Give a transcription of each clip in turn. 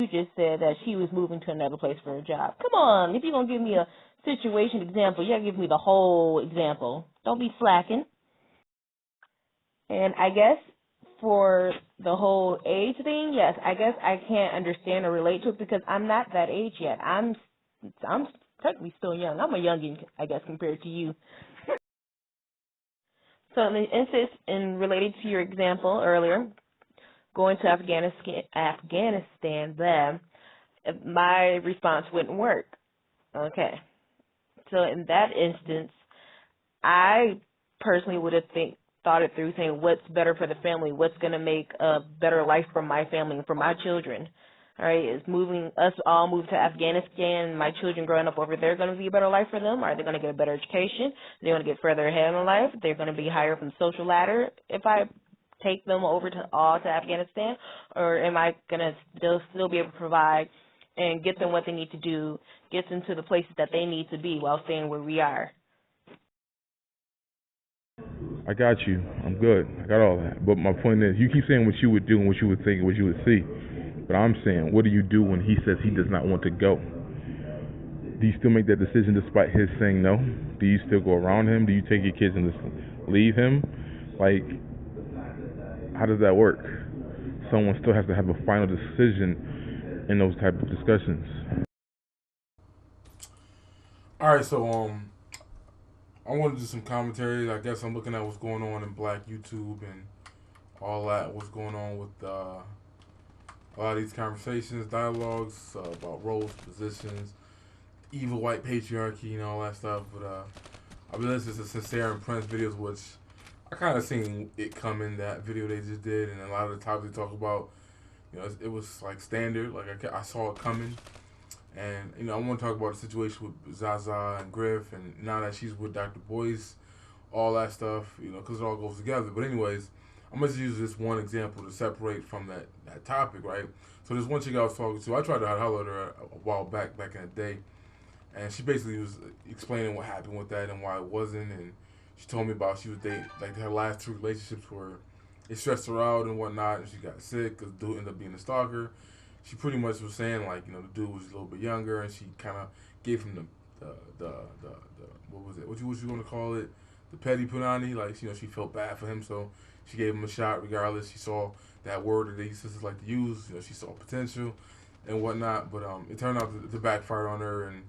You just said that she was moving to another place for a job. Come on, if you're going to give me a situation example, you got to give me the whole example. Don't be slacking. And I guess for the whole age thing, yes, I guess I can't understand or relate to it because I'm not that age yet. I'm technically still young. I'm a youngin, I guess, compared to you. So in the instance, in related to your example earlier, going to Afghanistan, then my response wouldn't work. Okay. So in that instance, I personally would have thought it through, saying what's better for the family, what's going to make a better life for my family and for my children. All right, is moving us all move to Afghanistan, my children growing up over there going to be a better life for them? Are they going to get a better education? They're going to get further ahead in life? They're going to be higher up in the social ladder if I take them over to Afghanistan, or am I going to still be able to provide and get them what they need to do, get them to the places that they need to be while staying where we are? I got you. I'm good. I got all that. But my point is, you keep saying what you would do and what you would think and what you would see. But I'm saying, what do you do when he says he does not want to go? Do you still make that decision despite his saying no? Do you still go around him? Do you take your kids and just leave him? Like, how does that work? Someone still has to have a final decision in those type of discussions. All right, so I want to do some commentary. I guess I'm looking at what's going on in Black YouTube and all that. What's going on with a lot of these conversations, dialogues about roles, positions, evil white patriarchy, and all that stuff. But I've been listening to Sincere and Prince videos, which I kind of seen it coming. That video they just did, and a lot of the topics they talk about, it was like standard. Like I saw it coming. And, I want to talk about the situation with Zaza and Griff, and now that she's with Dr. Boyce, all that stuff, because it all goes together. But anyways, I'm going to use this one example to separate from that topic, right? So this one chick I was talking to, I tried to holler at her a while back in the day, and she basically was explaining what happened with that and why it wasn't, and she told me about she was dating, like her last two relationships where it stressed her out and whatnot, and she got sick because dude ended up being a stalker. She pretty much was saying like, the dude was a little bit younger, and she kind of gave him the what was it? What you want to call it? The petty punani. Like, she felt bad for him, so she gave him a shot regardless. She saw that word that these sisters like to use. She saw potential and whatnot, but it turned out to backfire on her and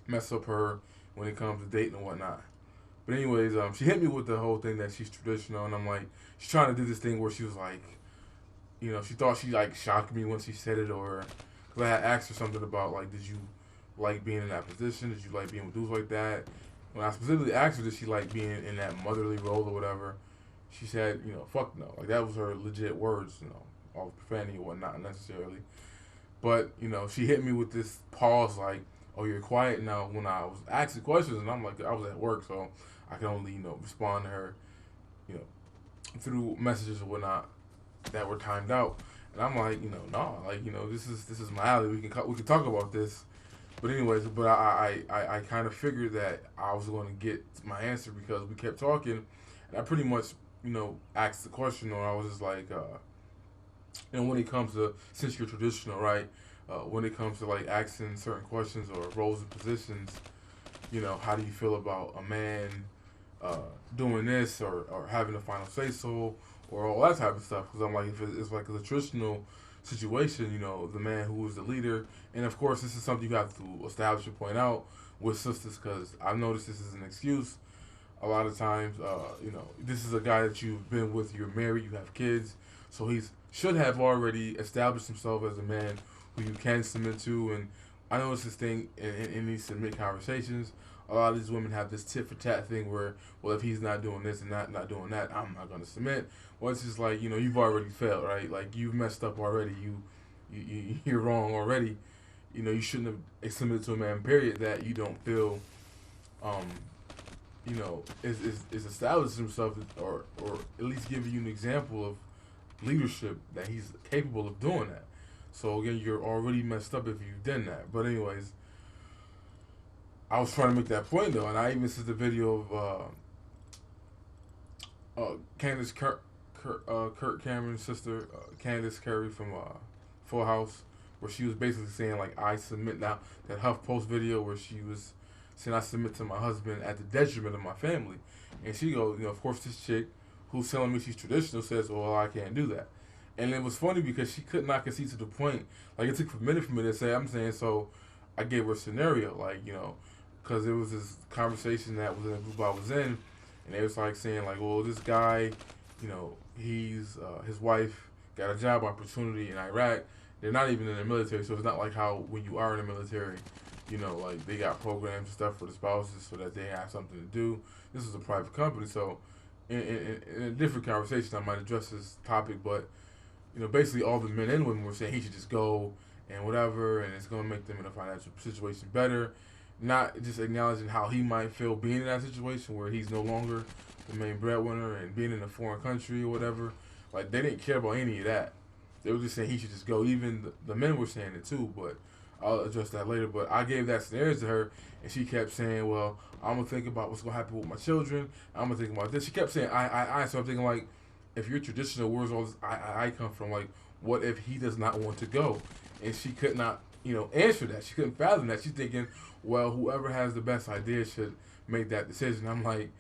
mess up her when it comes to dating and whatnot. But anyways, she hit me with the whole thing that she's traditional, and I'm like, she's trying to do this thing where she was like, she thought she like shocked me when she said it, or because I had asked her something about like, did you like being in that position? Did you like being with dudes like that? When I specifically asked her, did she like being in that motherly role or whatever? She said, fuck no. Like, that was her legit words, all profanity and whatnot necessarily. But she hit me with this pause, like, oh, you're quiet now. When I was asking questions, and I'm like, I was at work, so I could only respond to her, through messages or whatnot that were timed out, and I'm like, no, like, this is my alley. We can talk about this, but anyways, but I kind of figured that I was going to get my answer because we kept talking, and I pretty much asked the question, or I was just like, when it comes to, since you're traditional, right, when it comes to like asking certain questions or roles and positions, how do you feel about a man doing this or having a final say so, or all that type of stuff? Because I'm like, if it's like a traditional situation, the man who is the leader, and of course this is something you have to establish and point out with sisters, because I've noticed this is an excuse a lot of times. This is a guy that you've been with, you're married, you have kids, so he should have already established himself as a man who you can submit to. And I notice this thing in these submit conversations. A lot of these women have this tit for tat thing where, well, if he's not doing this and not doing that, I'm not going to submit. Well, it's just like, you've already failed, right? Like, you've messed up already. You're wrong already. You shouldn't have submitted to a man, period, that you don't feel, is established himself, or at least give you an example of leadership that he's capable of doing that. So again, you're already messed up if you've done that. But anyways, I was trying to make that point though, and I even saw the video of Candace Kurt Cameron's sister, Candace Curry from Full House. where she was basically saying like I submit now, that HuffPost video where she was saying I submit to my husband at the detriment of my family, and she goes, of course this chick who's telling me she's traditional says, well, I can't do that. And it was funny because she could not concede to the point. Like, it took a minute for me to say, I'm saying, so I gave her a scenario, like, because it was this conversation that was in a group I was in, and they was like saying, like, well, this guy, he's, his wife got a job opportunity in Iraq. They're not even in the military, so it's not like how when you are in the military, like they got programs and stuff for the spouses so that they have something to do. This is a private company, so in a different conversation, I might address this topic, but basically all the men and women were saying he should just go and whatever, and it's going to make them in a financial situation better. Not just acknowledging how he might feel being in that situation where he's no longer the main breadwinner and being in a foreign country or whatever. Like, they didn't care about any of that. They were just saying he should just go. Even the men were saying it too, but I'll address that later. But I gave that scenario to her, and she kept saying, well, I'm going to think about what's going to happen with my children. I'm going to think about this. She kept saying, I. So I'm thinking, like, if you're traditional, where's all this I come from? Like, what if he does not want to go? And she could not, answer that. She couldn't fathom that. She's thinking, well, whoever has the best idea should make that decision. I'm like,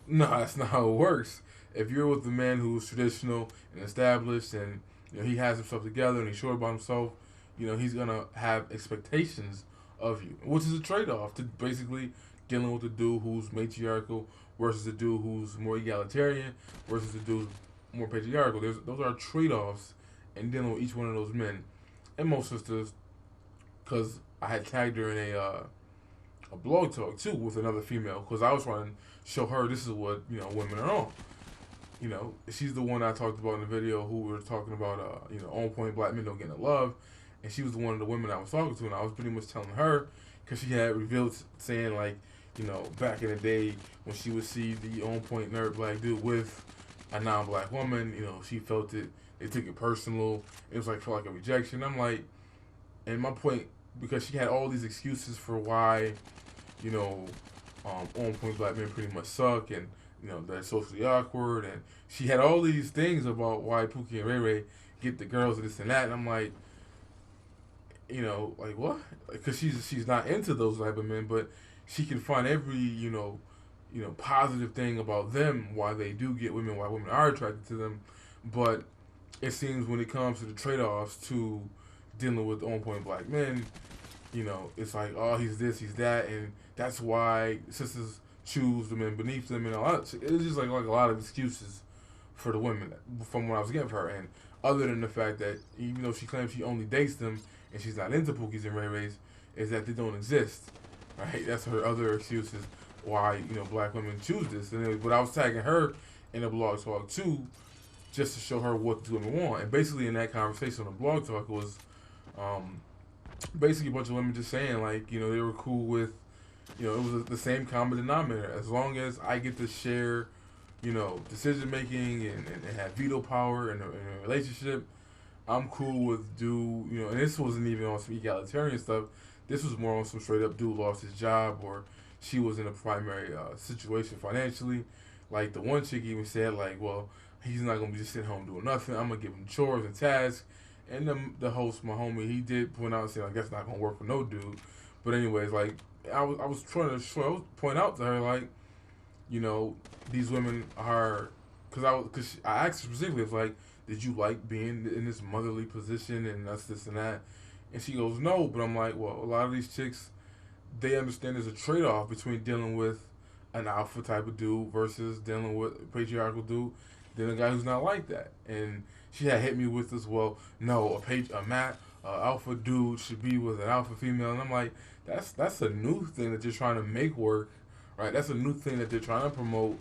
no, that's not how it works. If you're with a man who's traditional and established and he has himself together and he's sure about himself, he's gonna have expectations of you, which is a trade-off to basically dealing with the dude who's matriarchal versus the dude who's more egalitarian versus the dude more patriarchal. Those are trade-offs in dealing with each one of those men. And most sisters, because I had tagged her in a blog talk too with another female, because I was trying to show her this is what women are on. She's the one I talked about in the video who we were talking about, on point black men don't get no love, and she was one of the women I was talking to, and I was pretty much telling her, because she had revealed saying like, back in the day when she would see the on point nerd black dude with a non-black woman, she felt it. They took it personal. It was felt like a rejection. I'm like, and my point, because she had all these excuses for why, on point black men pretty much suck, and they're socially awkward, and she had all these things about why Pookie and Ray Ray get the girls and this and that, and I'm like, like what? Because she's not into those type of men, but she can find every positive thing about them, why they do get women, why women are attracted to them, but it seems when it comes to the trade-offs to dealing with on-point black men, it's like, oh, he's this, he's that, and that's why sisters choose the men beneath them and all that. It's just like a lot of excuses for the women from what I was getting for her. And other than the fact that even though she claims she only dates them and she's not into Pookies and Ray Rays, is that they don't exist. Right? That's her other excuses why black women choose this. And anyway, but I was tagging her in a blog talk too, just to show her what the women want. And basically in that conversation on the blog talk was basically a bunch of women just saying like, they were cool with, it was the same common denominator. As long as I get to share, decision making and have veto power in a relationship, I'm cool with and this wasn't even on some egalitarian stuff. This was more on some straight up dude lost his job or she was in a primary situation financially. Like the one chick even said like, well, he's not going to be just sitting home doing nothing. I'm going to give him chores and tasks. And the host, my homie, he did point out and say like, that's not going to work for no dude. But anyways, like, I was trying to point out to her like, these women are, because I asked her specifically, it's like, did you like being in this motherly position and this and that? And she goes, no. But I'm like, well, a lot of these chicks, they understand there's a trade-off between dealing with an alpha type of dude versus dealing with a patriarchal dude, than a guy who's not like that. And she had hit me with this, well, no, alpha dude should be with an alpha female, and I'm like, that's a new thing that you're trying to make work, right? That's a new thing that they're trying to promote,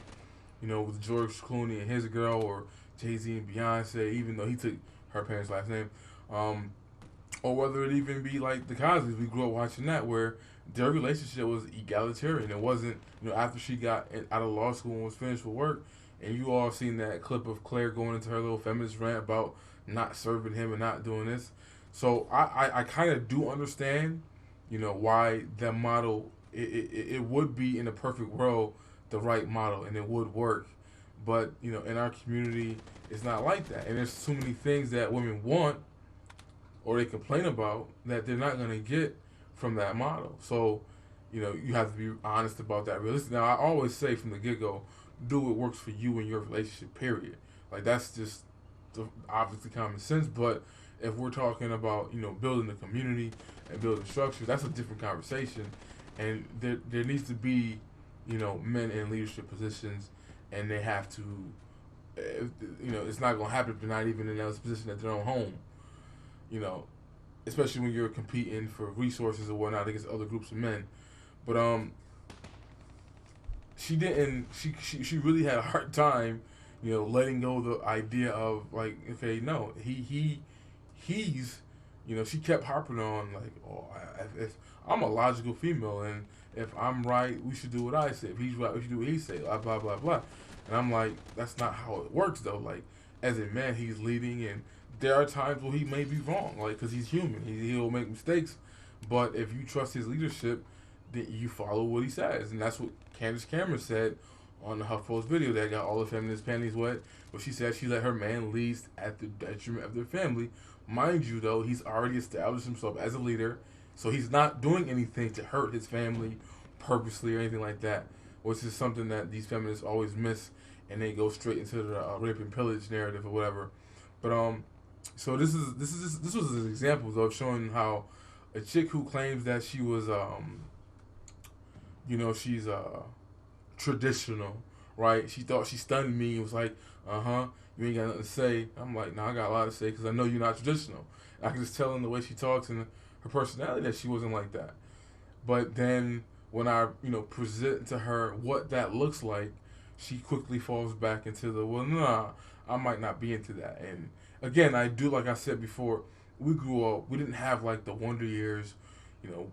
with George Clooney and his girl, or Jay-Z and Beyonce, even though he took her parents' last name, or whether it even be like the Cosbys. We grew up watching that, where their relationship was egalitarian. It wasn't, after she got out of law school and was finished with work, and you all seen that clip of Claire going into her little feminist rant about not serving him and not doing this. So I kind of do understand, why that model, it would be in a perfect world the right model and it would work. But, in our community, it's not like that. And there's too many things that women want or they complain about that they're not going to get from that model. So, you have to be honest about that. Realistic. Now, I always say from the get go, do what works for you in your relationship. Period. Like that's just obviously common sense. But if we're talking about building the community and building structure, that's a different conversation. And there needs to be men in leadership positions, and they have to. It's not going to happen if they're not even in that position at their own home. You know, especially when you're competing for resources or whatnot against other groups of men. But she didn't. She really had a hard time, letting go of the idea of like, okay, no, he's, she kept harping on like, oh, if I'm a logical female and if I'm right, we should do what I say. If he's right, we should do what he say. Blah blah blah blah. And I'm like, that's not how it works though. Like, as a man, he's leading, and there are times where he may be wrong, like because he's human. He'll make mistakes, but if you trust his leadership, then you follow what he says, and that's what Candace Cameron said on the HuffPost video that got all the feminist panties wet. Where she said she let her man lead at the detriment of their family. Mind you, though, he's already established himself as a leader, so he's not doing anything to hurt his family purposely or anything like that, which is something that these feminists always miss, and they go straight into the rape and pillage narrative or whatever. But so this was an example of showing how a chick who claims that she was she's traditional, right? She thought she stunned me. It was like, you ain't got nothing to say. I'm like, nah, I got a lot to say because I know you're not traditional. I can just tell in the way she talks and her personality that she wasn't like that. But then when I, present to her what that looks like, she quickly falls back into the, well, nah, I might not be into that. And again, I do, like I said before, we grew up, we didn't have like the Wonder Years.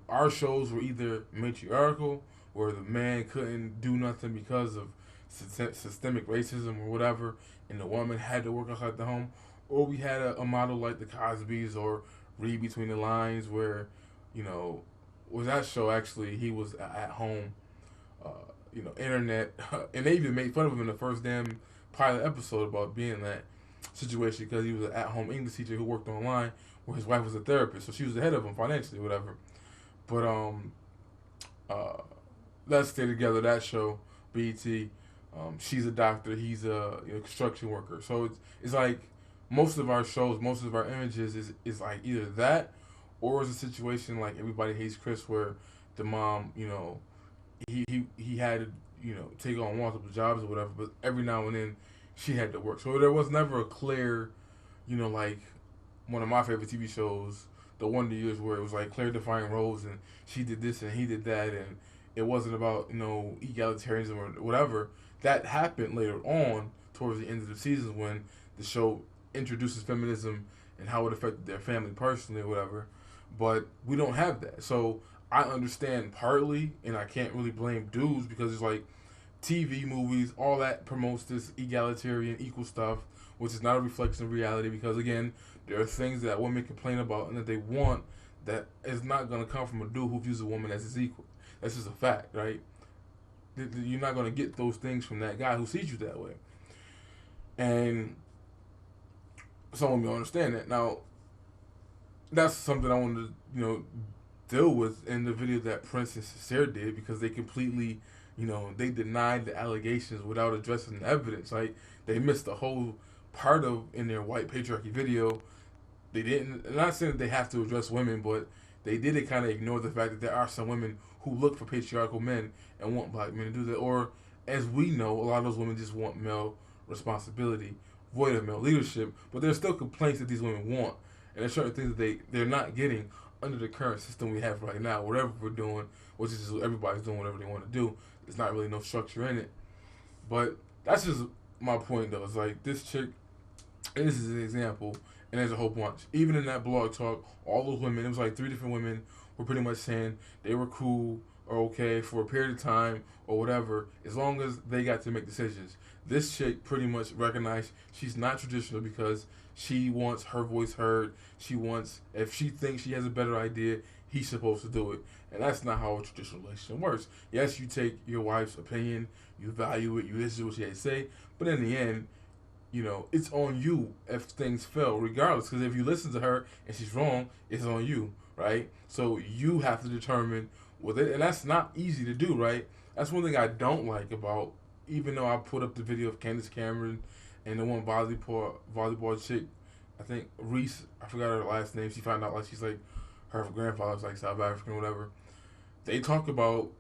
Our shows were either matriarchal, where the man couldn't do nothing because of systemic racism or whatever, and the woman had to work outside the home, or we had a model like the Cosbys or Read Between the Lines, where, was that show actually, he was at home, internet, and they even made fun of him in the first damn pilot episode about being in that situation because he was an at-home English teacher who worked online, where his wife was a therapist, so she was ahead of him financially, whatever. But Let's Stay Together, that show, BET. She's a doctor, he's a construction worker. So it's like most of our shows, most of our images is like either that, or it's a situation like Everybody Hates Chris, where the mom, he had to take on multiple jobs or whatever, but every now and then she had to work. So there was never a clear, like one of my favorite TV shows, The Wonder Years, where it was like clear defining roles and she did this and he did that, and it wasn't about egalitarianism or whatever. That happened later on towards the end of the season when the show introduces feminism and how it affected their family personally or whatever. But we don't have that. So I understand partly, and I can't really blame dudes because it's like TV, movies, all that promotes this egalitarian, equal stuff, which is not a reflection of reality because, again, there are things that women complain about and that they want that is not going to come from a dude who views a woman as his equal. That's just a fact, right? You're not going to get those things from that guy who sees you that way. And some of you understand that. Now, that's something I wanted to, deal with in the video that Prince and Sincere did because they completely, they denied the allegations without addressing the evidence. Like, they missed the whole part of, in their white patriarchy video, they didn't, I'm not saying that they have to address women, but they did kind of ignore the fact that there are some women who look for patriarchal men and want black men to do that. Or, as we know, a lot of those women just want male responsibility, void of male leadership, but there's still complaints that these women want. And there's certain things that they're not getting under the current system we have right now. Whatever we're doing, which is just everybody's doing whatever they want to do. There's not really no structure in it. But that's just my point, though. It's like this chick, and this is an example, and there's a whole bunch. Even in that blog talk, all those women, it was like 3 different women were pretty much saying they were cool or okay for a period of time or whatever, as long as they got to make decisions. This chick pretty much recognized she's not traditional because she wants her voice heard. She wants, if she thinks she has a better idea, he's supposed to do it. And that's not how a traditional relationship works. Yes, you take your wife's opinion, you value it, you listen to what she has to say, but in the end, it's on you if things fail, regardless. Because if you listen to her and she's wrong, it's on you, right? So you have to determine with it, and that's not easy to do, right? That's one thing I don't like about, even though I put up the video of Candace Cameron and the one volleyball chick, I think Reese, I forgot her last name. She found out like she's like her grandfather's like South African or whatever. They talk about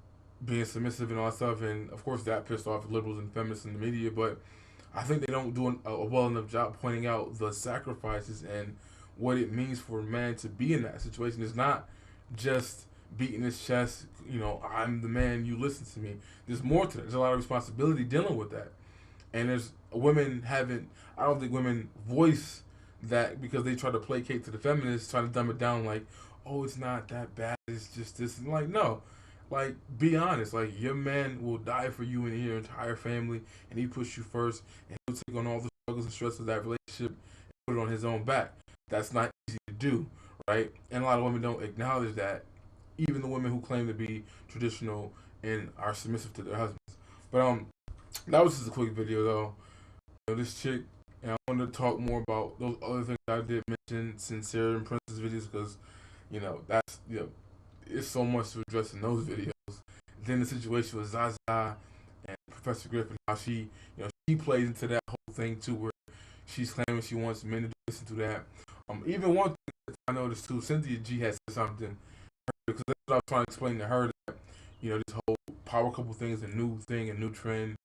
being submissive and all that stuff, and of course that pissed off liberals and feminists in the media, but I think they don't do a well enough job pointing out the sacrifices and what it means for a man to be in that situation. It's not just beating his chest, I'm the man, you listen to me. There's more to that. There's a lot of responsibility dealing with that. And I don't think women voice that because they try to placate to the feminists, try to dumb it down like, oh, it's not that bad, it's just this. And like, no. Like, be honest. Like, your man will die for you and your entire family, and he puts you first, and he'll take on all the struggles and stress of that relationship and put it on his own back. That's not easy to do, right? And a lot of women don't acknowledge that, even the women who claim to be traditional and are submissive to their husbands. But that was just a quick video, though. This chick, and I wanted to talk more about those other things I did mention, Sincere and Princess videos, because, that's, it's so much to address in those videos. Then the situation with Zaza and Professor Griffin, how she plays into that whole thing too, where she's claiming she wants men to listen to that. Even one thing that I noticed too, Cynthia G has said something, because that's what I was trying to explain to her, that this whole power couple thing is a new thing, a new trend,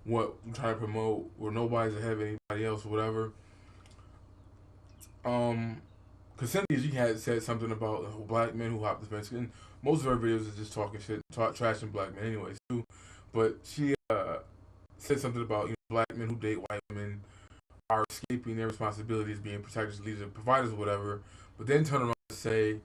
what I'm trying to promote, where nobody's ahead of anybody else or whatever. Because Cynthia G had said something about black men who hop the fence, and most of her videos is just talking shit, trashing black men anyways too. But she said something about black men who date white women are escaping their responsibilities, being protectors, leaders, providers, or whatever. But then turn around and say,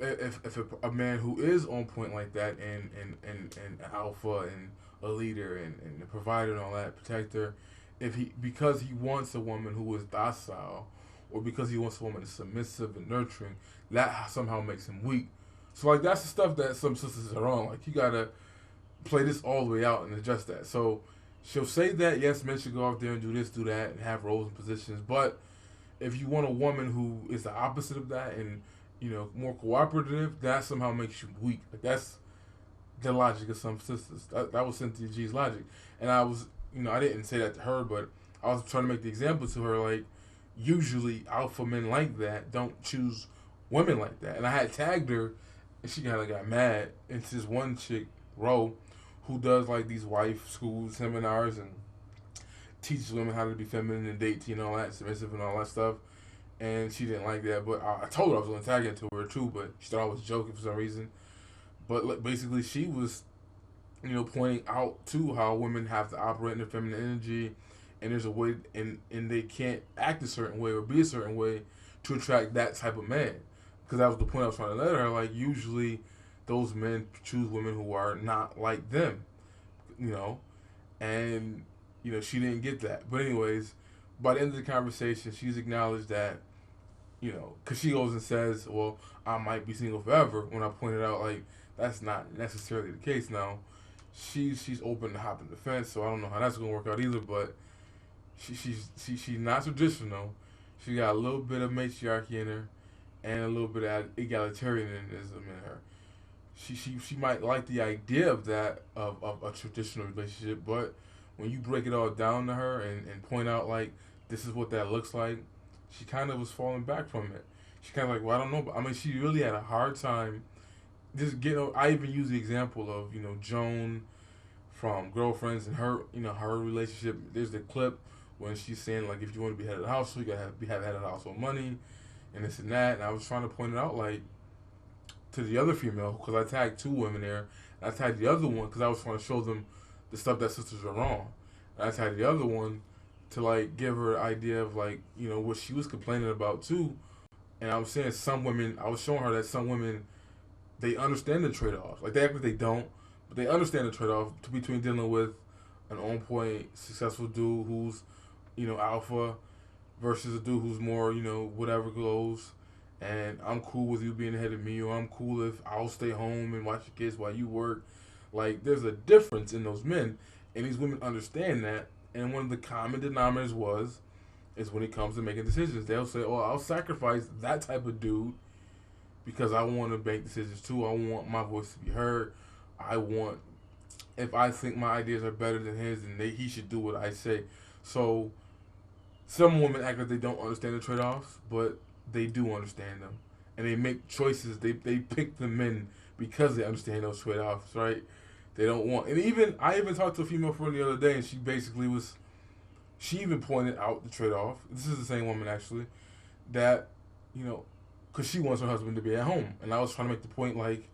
if a man who is on point like that and alpha and a leader and a provider and all that, protector, because he wants a woman who is docile, or because he wants a woman that's submissive and nurturing, that somehow makes him weak. So like that's the stuff that some sisters are on. Like you gotta play this all the way out and adjust that. So she'll say that yes, men should go out there and do this, do that, and have roles and positions. But if you want a woman who is the opposite of that and more cooperative, that somehow makes you weak. Like that's the logic of some sisters. That was Cynthia G's logic, and I was I didn't say that to her, but I was trying to make the example to her like usually alpha men like that don't choose women like that. And I had tagged her, and she kind of got mad. It's this one chick, Ro, who does like these wife school seminars and teaches women how to be feminine and date, all that, submissive and all that stuff. And she didn't like that, but I told her I was going to tag it to her too, but she thought I was joking for some reason. But basically, she was, pointing out too how women have to operate in their feminine energy, and there's a way, and they can't act a certain way or be a certain way to attract that type of man. Because that was the point I was trying to let her. Like usually, those men choose women who are not like them, and she didn't get that. But anyways, by the end of the conversation, she's acknowledged that, because she goes and says, well, I might be single forever, when I pointed out, like, that's not necessarily the case now. She's open to hopping the fence, so I don't know how that's going to work out either, but she's not traditional. She got a little bit of matriarchy in her and a little bit of egalitarianism in her. She might like the idea of that, of a traditional relationship, but when you break it all down to her and point out, like, this is what that looks like, she kind of was falling back from it. She kind of like, well, I don't know. But, I mean, she really had a hard time just getting. I even use the example of Joan from Girlfriends and her her relationship. There's the clip when she's saying like, if you want to be head of the house, you gotta have head of the household money, and this and that. And I was trying to point it out like to the other female, because I tagged two women there. And I tagged the other one because I was trying to show them the stuff that sisters are wrong. And I tagged the other one to like give her an idea of like what she was complaining about too. And I was saying I was showing her that some women, they understand the trade-offs. Like they act like they don't, but they understand the trade-off between dealing with an on-point successful dude who's alpha versus a dude who's more whatever goes. And I'm cool with you being ahead of me, or I'm cool if I'll stay home and watch your kids while you work. Like there's a difference in those men, and these women understand that. And one of the common denominators is when it comes to making decisions, they'll say, "Oh, I'll sacrifice that type of dude because I want to make decisions too. I want my voice to be heard. I want, if I think my ideas are better than his, then he should do what I say." So some women act like they don't understand the trade-offs, but they do understand them, and they make choices. They pick the men because they understand those trade-offs, right? They don't want, and even I even talked to a female friend the other day, and she basically was, she even pointed out the trade-off. This is the same woman actually, that, you know, because she wants her husband to be at home, and I was trying to make the point like,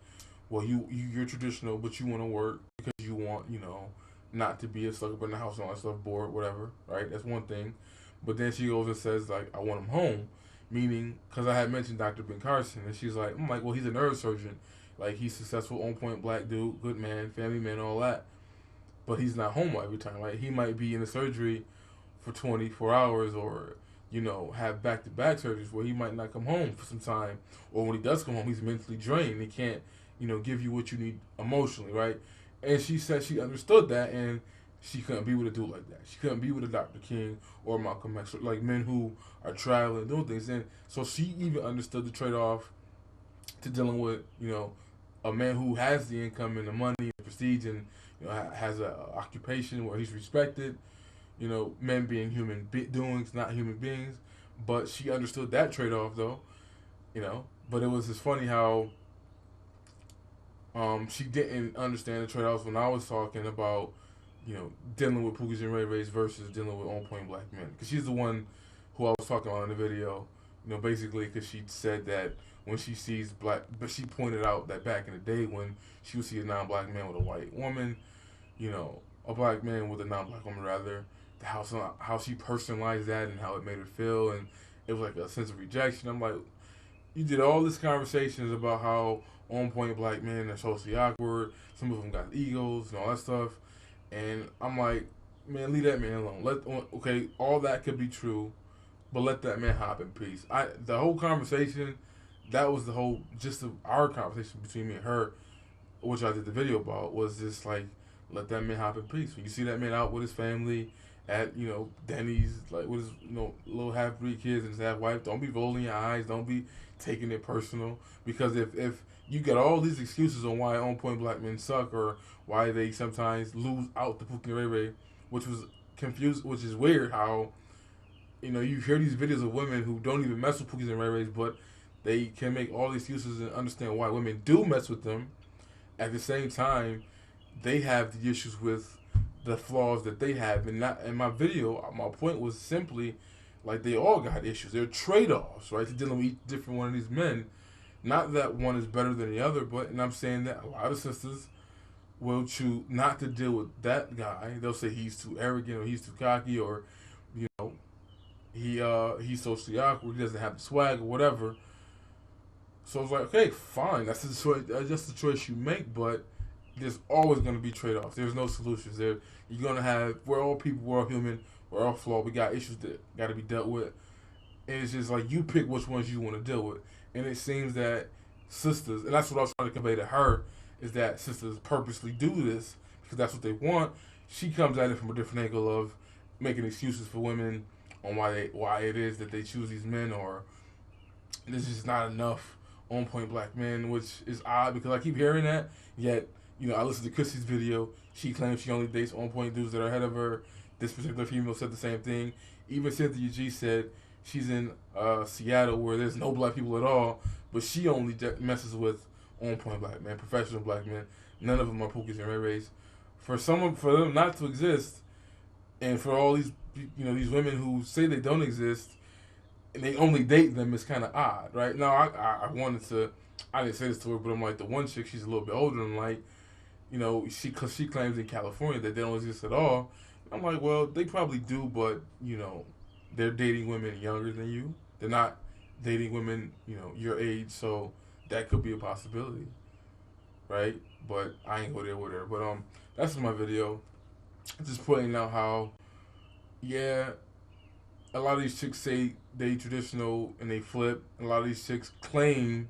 well, you're traditional, but you want to work because you want, you know, not to be a sucker up in the house and all that stuff, bored, whatever, right? That's one thing. But then she goes and says like, I want him home, meaning because I had mentioned Dr. Ben Carson, and she's like, I'm like, well, he's a neurosurgeon, like he's successful, on point, black dude, good man, family man, all that, but he's not home every time, right? He might be in the surgery for 24 hours, or you know, have back-to-back surgeries where he might not come home for some time, or when he does come home, he's mentally drained. He can't, you know, give you what you need emotionally, right? And she said she understood that, and she couldn't be with a dude like that. She couldn't be with a Dr. King or Malcolm X, like men who are traveling, doing things. And so she even understood the trade-off to dealing with, you know, a man who has the income and the money and the prestige, and you know, has a occupation where he's respected. You know, men being human doings, not human beings. But she understood that trade-off, though. You know, but it was just funny how she didn't understand the trade-offs when I was talking about, you know, dealing with Pookies and Ray Rays versus dealing with on-point black men. Because she's the one who I was talking about in the video. You know, basically because she said that when she sees black, but she pointed out that back in the day when she would see a non-black man with a white woman, you know, a black man with a non-black woman rather, how she personalized that and how it made her feel, and it was like a sense of rejection. I'm like, you did all these conversations about how on point black men are socially awkward. Some of them got egos and all that stuff, and I'm like, man, leave that man alone. Okay, all that could be true, but let that man hop in peace. The whole conversation, that was the whole gist of our conversation between me and her, which I did the video about, was just like, let that man hop in peace. When you see that man out with his family at, you know, Denny's, like with his, you know, little half-breed kids and his half-wife, don't be rolling your eyes, don't be taking it personal. Because if you got all these excuses on why on-point black men suck, or why they sometimes lose out to Pookie and Ray Ray, which was confused, which is weird how, you know, you hear these videos of women who don't even mess with Pookies and Ray Rays, but they can make all these excuses and understand why women do mess with them. At the same time, they have the issues with the flaws that they have. And not in my video, my point was simply like they all got issues. They're trade-offs, right, to dealing with each different one of these men. Not that one is better than the other, but, and I'm saying that a lot of sisters will choose not to deal with that guy. They'll say he's too arrogant, or he's too cocky, or, you know, he's socially awkward, he doesn't have the swag, or whatever. So it's like, okay, fine, that's the choice. That's just the choice you make. But there's always going to be trade-offs. There's no solutions. You're going to have. We're all people. We're all human. We're all flawed. We got issues that got to be dealt with. And it's just like you pick which ones you want to deal with. And it seems that sisters, and that's what I was trying to convey to her, is that sisters purposely do this because that's what they want. She comes at it from a different angle of making excuses for women on why it is that they choose these men, or there's just not enough on point black men, which is odd because I keep hearing that. Yet, you know, I listened to Chrissy's video. She claims she only dates on point dudes that are ahead of her. This particular female said the same thing. Even Cynthia G said she's in Seattle where there's no black people at all, but she only messes with on point black men, professional black men. None of them are Pookies and Ray Rays. For them not to exist, and for all these, you know, these women who say they don't exist, and they only date them, is kind of odd, right? Now, I wanted to, I didn't say this to her, but I'm like, the one chick, she's a little bit older, and like, you know, because she claims in California that they don't exist at all. I'm like, well, they probably do, but, you know, they're dating women younger than you. They're not dating women, you know, your age, so that could be a possibility, right? But I ain't go there with her. But that's my video. Just pointing out how, yeah, a lot of these chicks say they traditional and they flip. A lot of these chicks claim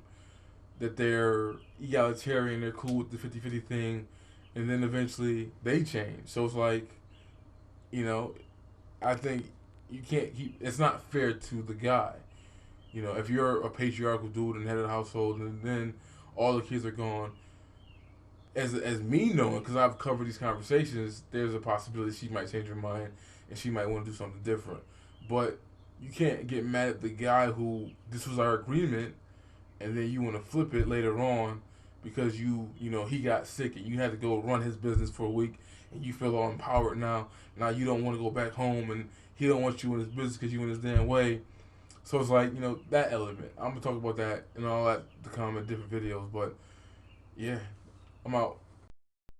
that they're egalitarian, they're cool with the 50-50 thing, and then eventually they change. So it's like, You know, I think you can't keep. It's not fair to the guy. You know, if you're a patriarchal dude and head of the household, and then all the kids are gone, as me knowing, because I've covered these conversations, there's a possibility she might change her mind and she might want to do something different. But you can't get mad at the guy who this was our agreement, and then you want to flip it later on because you know he got sick and you had to go run his business for a week and you feel all empowered now. Now you don't want to go back home and he don't want you in his business because you in his damn way. So it's like, you know, that element. I'm gonna talk about that and all that to come in different videos. But yeah, I'm out.